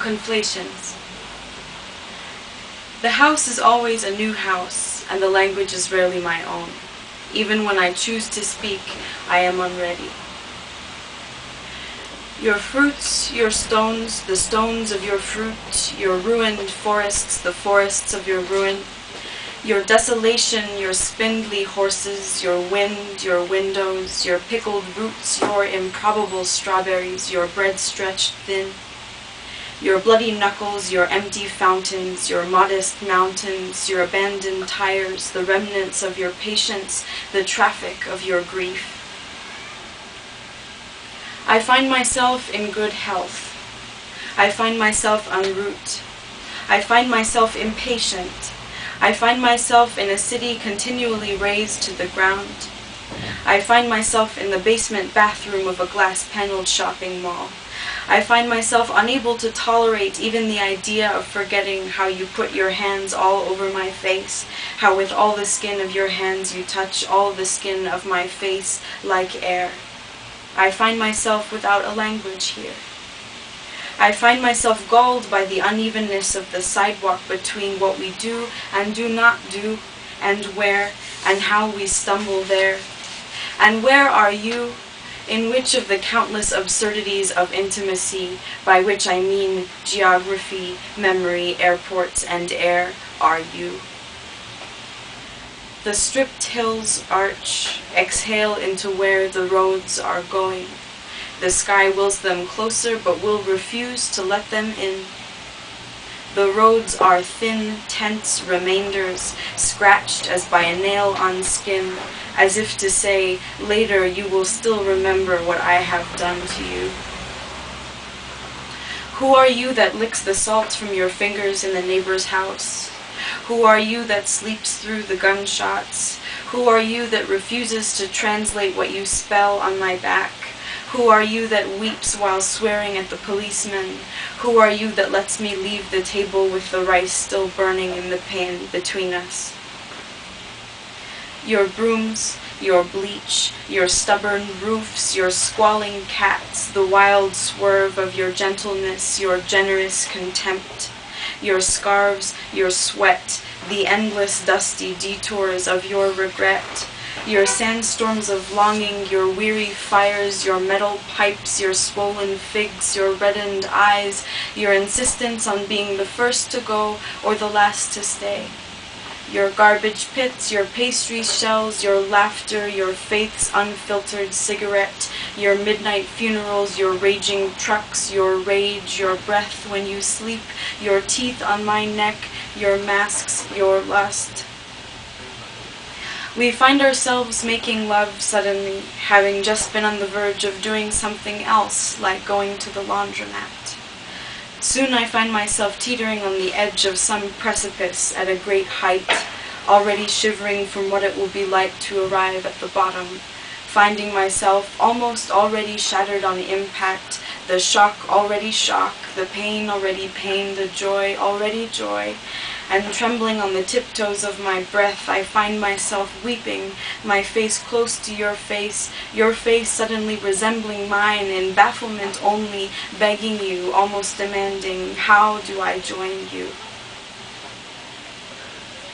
Conflations. The house is always a new house, and the language is rarely my own. Even when I choose to speak, I am unready. Your fruits, your stones, the stones of your fruit, your ruined forests, the forests of your ruin, your desolation, your spindly horses, your wind, your windows, your pickled roots, your improbable strawberries, your bread stretched thin, your bloody knuckles, your empty fountains, your modest mountains, your abandoned tires, the remnants of your patience, the traffic of your grief. I find myself in good health. I find myself en route. I find myself impatient. I find myself in a city continually razed to the ground. I find myself in the basement bathroom of a glass-paneled shopping mall. I find myself unable to tolerate even the idea of forgetting how you put your hands all over my face, how with all the skin of your hands you touch all the skin of my face like air. I find myself without a language here. I find myself galled by the unevenness of the sidewalk between what we do and do not do, and where and how we stumble there. And where are you? In which of the countless absurdities of intimacy, by which I mean geography, memory, airports, and air, are you? The stripped hills arch, exhale into where the roads are going. The sky wills them closer, but will refuse to let them in. The roads are thin, tense remainders, scratched as by a nail on skin, as if to say, later you will still remember what I have done to you. Who are you that licks the salt from your fingers in the neighbor's house? Who are you that sleeps through the gunshots? Who are you that refuses to translate what you spell on my back? Who are you that weeps while swearing at the policeman? Who are you that lets me leave the table with the rice still burning in the pan between us? Your brooms, your bleach, your stubborn roofs, your squalling cats, the wild swerve of your gentleness, your generous contempt, your scarves, your sweat, the endless dusty detours of your regret, your sandstorms of longing, your weary fires, your metal pipes, your swollen figs, your reddened eyes, your insistence on being the first to go or the last to stay. Your garbage pits, your pastry shells, your laughter, your faith's unfiltered cigarette, your midnight funerals, your raging trucks, your rage, your breath when you sleep, your teeth on my neck, your masks, your lust. We find ourselves making love suddenly, having just been on the verge of doing something else, like going to the laundromat. Soon I find myself teetering on the edge of some precipice at a great height, already shivering from what it will be like to arrive at the bottom, finding myself almost already shattered on impact, the shock already shock, the pain already pain, the joy already joy, and trembling on the tiptoes of my breath, I find myself weeping, my face close to your face suddenly resembling mine, in bafflement only, begging you, almost demanding, how do I join you?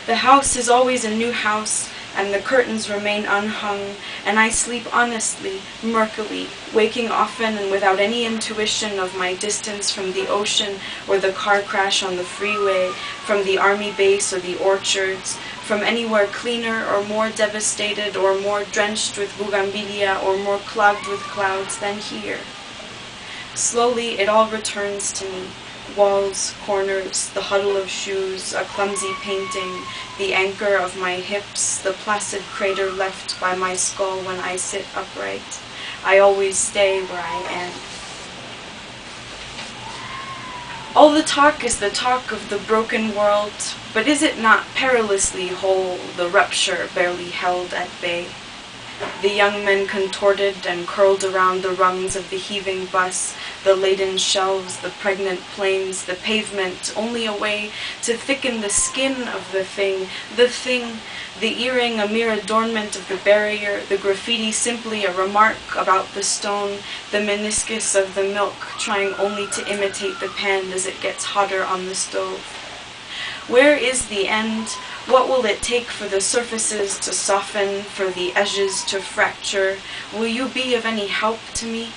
The house is always a new house, and the curtains remain unhung, and I sleep honestly, murkily, waking often and without any intuition of my distance from the ocean or the car crash on the freeway, from the army base or the orchards, from anywhere cleaner or more devastated or more drenched with bougainvillea or more clogged with clouds than here. Slowly it all returns to me. Walls, corners, the huddle of shoes, a clumsy painting, the anchor of my hips, the placid crater left by my skull when I sit upright. I always stay where I am. All the talk is the talk of the broken world, but is it not perilously whole, the rupture barely held at bay? The young men contorted and curled around the rungs of the heaving bus, the laden shelves, the pregnant planes, the pavement, only a way to thicken the skin of the thing, the earring a mere adornment of the barrier, the graffiti simply a remark about the stone, the meniscus of the milk trying only to imitate the pan as it gets hotter on the stove. Where is the end? What will it take for the surfaces to soften, for the edges to fracture? Will you be of any help to me?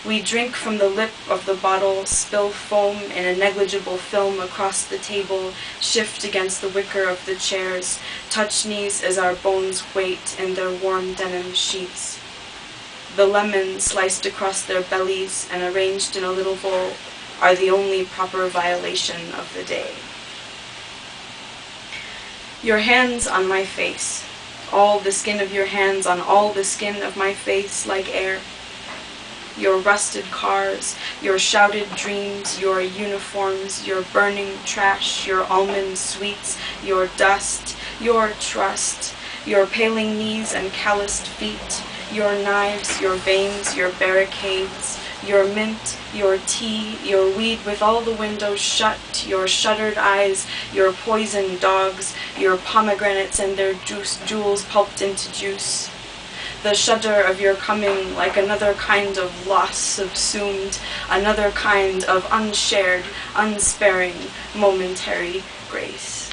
We drink from the lip of the bottle, spill foam in a negligible film across the table, shift against the wicker of the chairs, touch knees as our bones wait in their warm denim sheets. The lemons sliced across their bellies and arranged in a little bowl are the only proper violation of the day. Your hands on my face, all the skin of your hands on all the skin of my face like air. Your rusted cars, your shouted dreams, your uniforms, your burning trash, your almond sweets, your dust, your trust, your paling knees and calloused feet, your knives, your veins, your barricades, your mint, your tea, your weed with all the windows shut, your shuttered eyes, your poisoned dogs, your pomegranates and their jewels pulped into juice. The shudder of your coming like another kind of loss subsumed, another kind of unshared, unsparing, momentary grace.